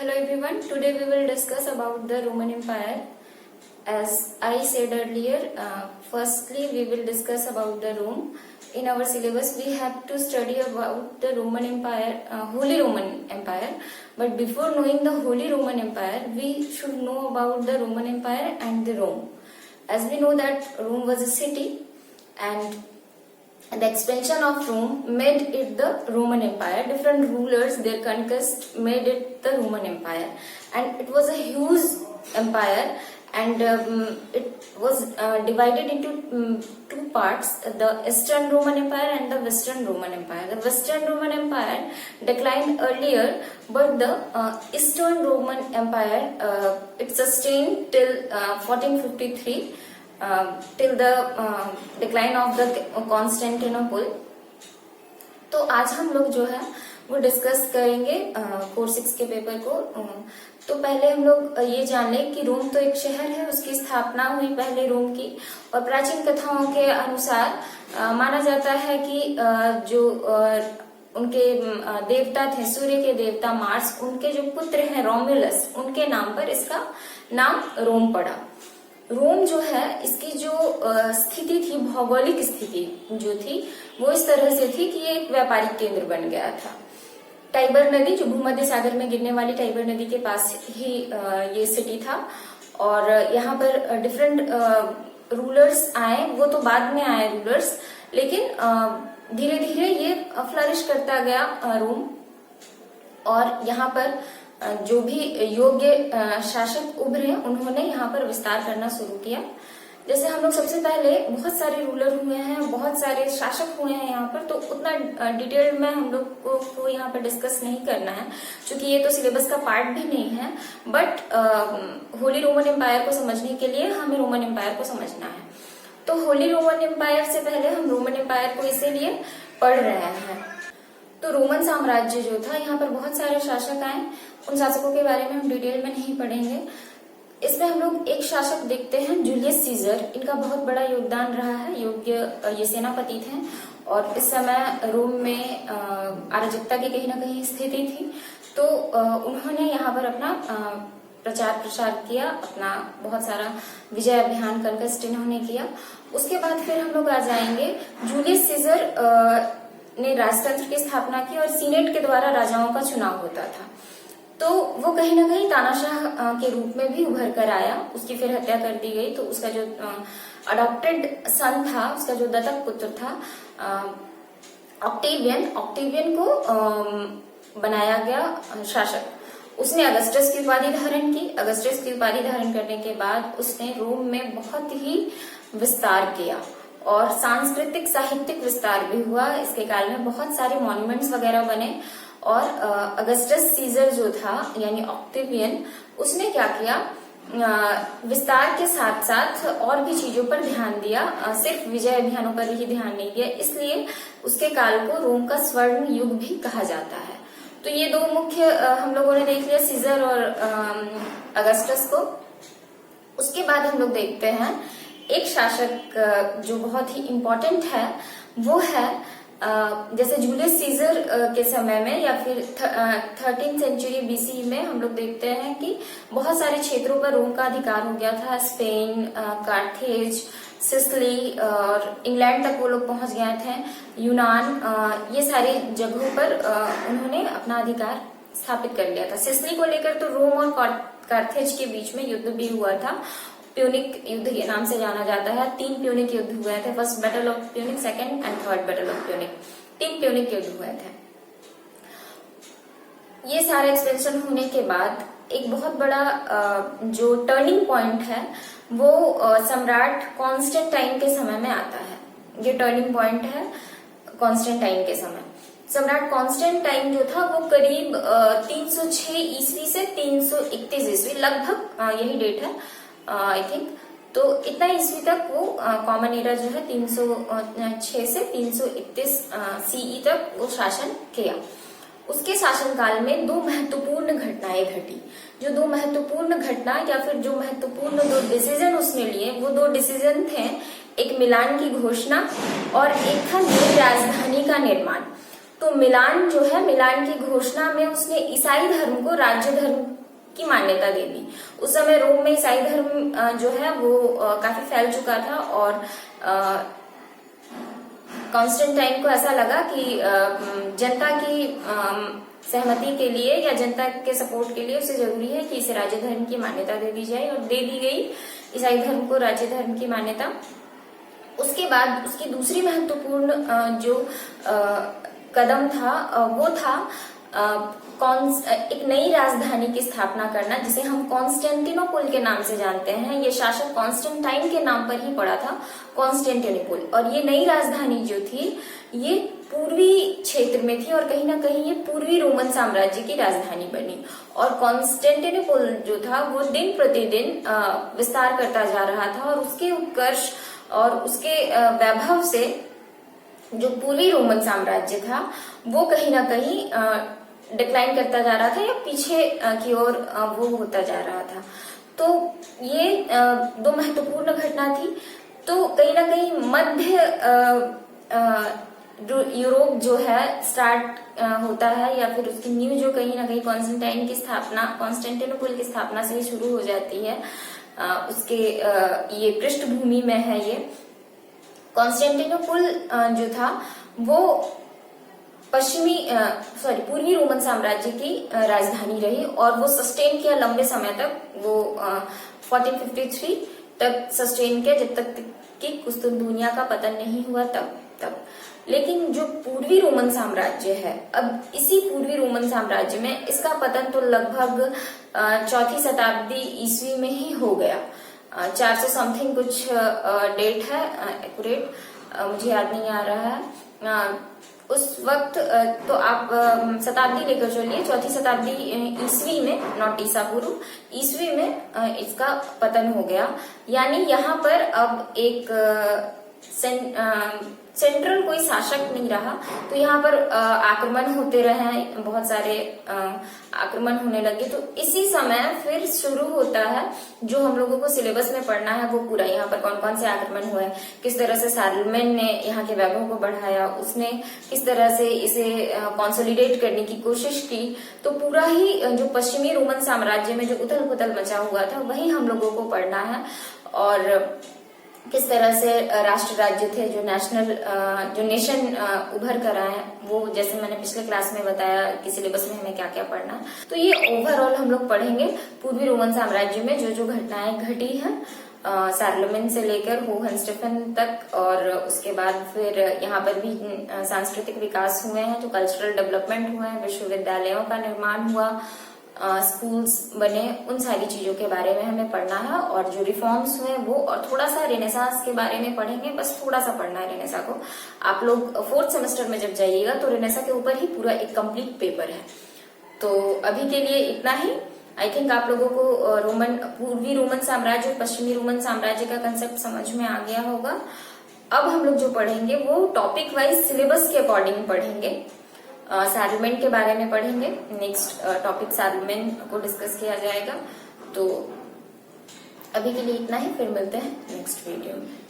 Hello everyone, today we will discuss about the Roman Empire. As I said earlier, firstly we will discuss about the Rome. In our syllabus we have to study about the Roman Empire, Holy Roman Empire. But before knowing the Holy Roman Empire, we should know about the Roman Empire and the Rome. As we know that Rome was a city and the expansion of Rome made it the Roman Empire. Different rulers, their conquest made it the Roman Empire, and it was a huge empire, and it was divided into two parts: the Eastern Roman Empire and the Western Roman Empire. The Western Roman Empire declined earlier, but the Eastern Roman Empire it sustained till 1453. Till the decline of the Constantinople. तो आज हम लोग जो है वो discuss करेंगे course 6 के paper को. तो पहले हम लोग ये जान लें कि रोम तो एक शहर है, उसकी स्थापना हुई पहले रोम की, और प्राचीन कथाओं के अनुसार माना जाता है कि जो उनके देवता थे, सूर्य के देवता मार्स, उनके जो पुत्र हैं रोमुलस, उनके नाम पर इसका नाम रोम पड़ा. रोम जो है इसकी जो स्थिति थी, भौगोलिक स्थिति जो थी वो इस तरह से थी कि ये एक व्यापारिक केंद्र बन गया था. टाइबर नदी, जो भूमध्य सागर में गिरने वाली टाइबर नदी के पास ही ये सिटी था, और यहाँ पर डिफरेंट रूलर्स आए. वो तो बाद में आए रूलर्स, लेकिन धीरे धीरे ये फ्लरिश करता गया रोम, और यहाँ पर जो भी योग्य शासक उभरे उन्होंने यहाँ पर विस्तार करना शुरू किया. जैसे हम लोग सबसे पहले बहुत सारे रूलर हुए हैं, बहुत सारे शासक हुए हैं यहाँ पर, तो उतना डिटेल में हम लोग को यहाँ पर डिस्कस नहीं करना है, क्योंकि ये तो सिलेबस का पार्ट भी नहीं है. बट होली रोमन एम्पायर को समझने के लिए हमें रोमन एम्पायर को समझना है. तो होली रोमन एम्पायर से पहले हम रोमन एम्पायर को इसीलिए पढ़ रहे हैं. तो रोमन साम्राज्य जो था, यहाँ पर बहुत सारे शासक आए. उन शासकों के बारे में हम डिटेल में नहीं पढ़ेंगे. इसमें हम लोग एक शासक देखते हैं, जूलियस सीजर. इनका बहुत बड़ा योगदान रहा है. योग्य ये सेनापति थे, और इस समय रोम में अराजकता की कहीं ना कहीं स्थिति थी. तो उन्होंने यहाँ पर अपना प्रचार प्रसार किया, अपना बहुत सारा विजय अभियान कंक्वेस्ट इन्होंने किया. उसके बाद फिर हम लोग आ जाएंगे, जूलियस सीजर ने राजतंत्र की स्थापना की, और सीनेट के द्वारा राजाओं का चुनाव होता था. तो वो कहीं ना कहीं तानाशाह के रूप में भी उभर कर आया. उसकी फिर हत्या कर दी गई. तो उसका जो अडॉप्टेड सन था, उसका जो दत्तक पुत्र था ऑक्टेवियन को बनाया गया शासक. उसने अगस्टस की उपाधि धारण की. अगस्टस की उपाधि धारण करने के बाद उसने रोम में बहुत ही विस्तार किया, और सांस्कृतिक साहित्यिक विस्तार भी हुआ. इसके काल में बहुत सारे मॉन्यूमेंट्स वगैरह बने. और अगस्टस सीजर जो था, यानी ऑक्टेवियन, उसने क्या किया, विस्तार के साथ साथ और भी चीजों पर ध्यान दिया. सिर्फ विजय अभियानों पर ही ध्यान नहीं दिया. इसलिए उसके काल को रोम का स्वर्ण युग भी कहा जाता है. तो ये दो मुख्य हम लोगों ने देख लिया, सीजर और अगस्टस को. उसके बाद हम लोग देखते हैं एक शासक जो बहुत ही इम्पोर्टेंट है. वो है जैसे जूलियस सीजर के समय में, या फिर 13th सेंचुरी बीसी में हम लोग देखते हैं कि बहुत सारे क्षेत्रों पर रोम का अधिकार हो गया था. स्पेन, कार्थेज, सिसिली और इंग्लैंड तक वो लोग पहुंच गए थे. यूनान, ये सारी जगहों पर उन्होंने अपना अधिकार स्थापित कर लिया था. सिसिली को लेकर तो रोम और कार्थेज के बीच में युद्ध भी हुआ था. प्यूनिक युद्ध के नाम से जाना जाता है. 3 प्यूनिक युद्ध हुए थे. First battle of Punic, second and third battle of Punic. 3 Punic युद्ध हुए थे. ये सारा एक्सपेंशन होने के बाद एक बहुत बड़ा जो टर्निंग पॉइंट है वो सम्राट कॉन्स्टेंटाइन के समय में आता है. ये टर्निंग पॉइंट है कॉन्स्टेंटाइन के समय. सम्राट कॉन्स्टेंटाइन जो था वो करीब 306 ईस्वी से 331 ईस्वी, लगभग यही डेट है आई थिंक. तो इतना ईस्वी तक वो कॉमन एरा जो है 306 से 331 सीई तक वो शासन किया. उसके शासनकाल में 2 महत्वपूर्ण घटनाएं घटी. जो 2 महत्वपूर्ण घटना या फिर जो महत्वपूर्ण 2 डिसीजन उसने लिए, वो 2 डिसीजन थे, एक मिलान की घोषणा और एक था नई राजधानी का निर्माण. तो मिलान जो है, मिलान की घोषणा में उसने ईसाई धर्म को राज्य धर्म की मान्यता दे दी। उस समय रोम में ईसाई धर्म जो है वो काफी फैल चुका था और कॉन्स्टेंटाइन को ऐसा लगा कि जनता की सहमति के लिए या जनता के सपोर्ट के लिए उसे जरूरी है कि इसे राज्य धर्म की मान्यता दे दी जाए, और दे दी गई ईसाई धर्म को राज्य धर्म की मान्यता। उसके बाद उसकी दूसरी महत्वपूर्ण जो कदम था वो था एक नई राजधानी की स्थापना करना, जिसे हम कॉन्स्टेंटिनोपल के नाम से जानते हैं। ये शासक कॉन्स्टेंटाइन के नाम पर ही पड़ा था, कॉन्स्टेंटिनोपल। और ये नई राजधानी जो थी ये पूर्वी क्षेत्र में थी और कहीं ना कहीं ये पूर्वी रोमन साम्राज्य की राजधानी बनी। और कॉन्स्टेंटिनोपल जो था वो दिन प्रतिदिन विस्तार करता जा रहा था और उसके उत्कर्ष और उसके वैभव से जो पूर्वी रोमन साम्राज्य था वो कहीं ना कहीं डिक्लाइन करता जा रहा था या पीछे की ओर वो होता जा रहा था। तो ये दो महत्वपूर्ण घटना थी। तो कहीं ना कहीं मध्य यूरोप जो है स्टार्ट होता है, या फिर उसकी न्यू जो कहीं ना कहीं कॉन्स्टेंटाइन की स्थापना, कॉन्स्टेंटिनोपल की स्थापना से ही शुरू हो जाती है। उसके ये पृष्ठभूमि में है ये कॉन्स्टेंटिनोपल जो था वो पूर्वी रोमन साम्राज्य की राजधानी रही और वो सस्टेन किया लंबे समय तक। वो 1453 तक सस्टेन किया, जब तक कि कुस्तुनतुनिया का पतन नहीं हुआ तब। लेकिन जो पूर्वी रोमन साम्राज्य है, अब इसी पूर्वी रोमन साम्राज्य में इसका पतन तो लगभग 4वीं शताब्दी ईस्वी में ही हो गया। 400 समथिंग कुछ डेट है, एक्यूरेट मुझे याद नहीं आ रहा है उस वक्त। तो आप शताब्दी लेकर चलिए, 4वीं शताब्दी ईस्वी में, नॉट ईसा पूर्व, ईस्वी में इसका पतन हो गया। यानी यहाँ पर अब एक सेंट्रल कोई शासक नहीं रहा। तो यहाँ पर आक्रमण होते रहे, बहुत सारे आक्रमण होने लगे। तो इसी समय फिर शुरू होता है जो हम लोगों को सिलेबस में पढ़ना है वो पूरा। यहाँ पर कौन कौन से आक्रमण हुए, किस तरह से शार्लमेन ने यहाँ के वैभव को बढ़ाया, उसने किस तरह से इसे कंसोलिडेट करने की कोशिश की। तो पूरा ही जो पश्चिमी रोमन साम्राज्य में जो उथल पुथल मचा हुआ था वही हम लोगों को पढ़ना है। और किस तरह से राष्ट्र राज्य थे, जो नेशन उभर कर आए, वो जैसे मैंने पिछले क्लास में बताया कि सिलेबस में हमें क्या क्या पढ़ना है। तो ये ओवरऑल हम लोग पढ़ेंगे पूर्वी रोमन साम्राज्य में जो जो घटनाएं घटी हैं, शार्लमेन से लेकर होहेंस्टाइन तक। और उसके बाद फिर यहाँ पर भी सांस्कृतिक विकास हुए हैं, जो कल्चरल डेवलपमेंट हुए हैं, विश्वविद्यालयों का निर्माण हुआ, स्कूल्स बने, उन सारी चीजों के बारे में हमें पढ़ना है। और जो रिफॉर्म्स हुए वो, और थोड़ा सा रेनेसांस के बारे में पढ़ेंगे, बस थोड़ा सा पढ़ना है रेनेसा को। आप लोग 4th सेमेस्टर में जब जाइएगा तो रेनेसा के ऊपर ही पूरा एक कंप्लीट पेपर है। तो अभी के लिए इतना ही। आई थिंक आप लोगों को पूर्वी रोमन साम्राज्य और पश्चिमी रोमन साम्राज्य का कंसेप्ट समझ में आ गया होगा। अब हम लोग जो पढ़ेंगे वो टॉपिक वाइज सिलेबस के अकॉर्डिंग पढ़ेंगे। शार्लमेन के बारे में पढ़ेंगे। नेक्स्ट टॉपिक शार्लमेन को डिस्कस किया जाएगा। तो अभी के लिए इतना ही, फिर मिलते हैं नेक्स्ट वीडियो में।